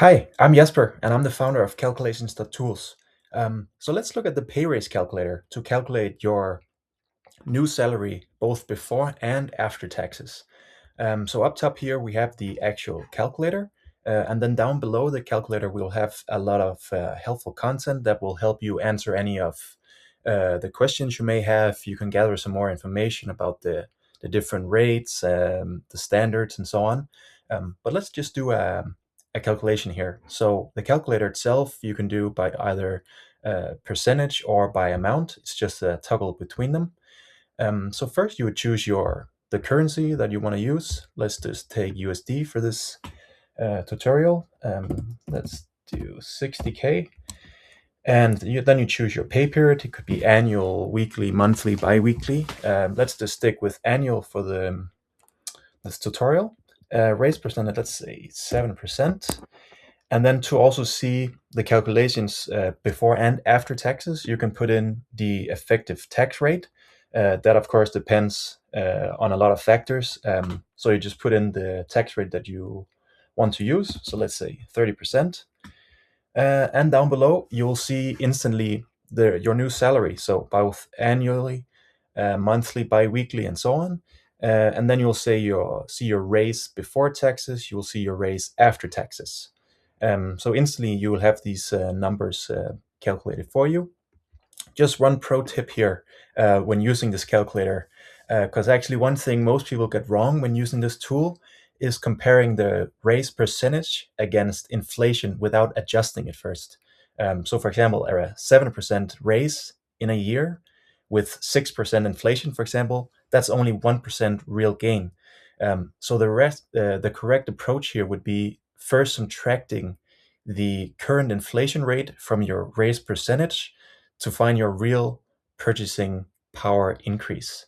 Hi, I'm Jesper, and I'm the founder of calculations.tools. So let's look at the pay raise calculator to calculate your new salary both before and after taxes. So up top here, we have the actual calculator. And then down below the calculator, we'll have a lot of helpful content that will help you answer any of the questions you may have. You can gather some more information about the different rates, the standards, and so on. But let's just do a calculation here. So the calculator itself, you can do by either percentage or by amount. It's just a toggle between them. So first you would choose the currency that you want to use. Let's just take USD for this tutorial. Let's do 60K. And then you choose your pay period. It could be annual, weekly, monthly, bi-weekly. Let's just stick with annual for this tutorial. Raise percentage, let's say 7%. And then to also see the calculations before and after taxes, you can put in the effective tax rate. That, of course, depends on a lot of factors. So you just put in the tax rate that you want to use. So let's say 30%. And down below, you'll see instantly your new salary. So both annually, monthly, bi-weekly, and so on. And then you'll see your raise before taxes. You'll see your raise after taxes. So instantly you will have these numbers calculated for you. Just one pro tip here when using this calculator, because actually one thing most people get wrong when using this tool is comparing the raise percentage against inflation without adjusting it first. So for example, a 7% raise in a year with 6% inflation, for example, that's only 1% real gain. So the correct approach here would be first subtracting the current inflation rate from your raise percentage to find your real purchasing power increase.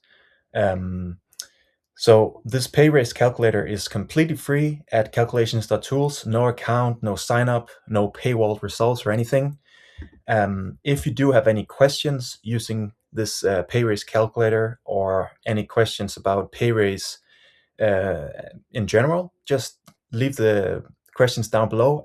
Um, so this pay raise calculator is completely free at calculations.tools. No account, no sign up, no paywall results or anything. If you do have any questions using this pay raise calculator or any questions about pay raise in general, just leave the questions down below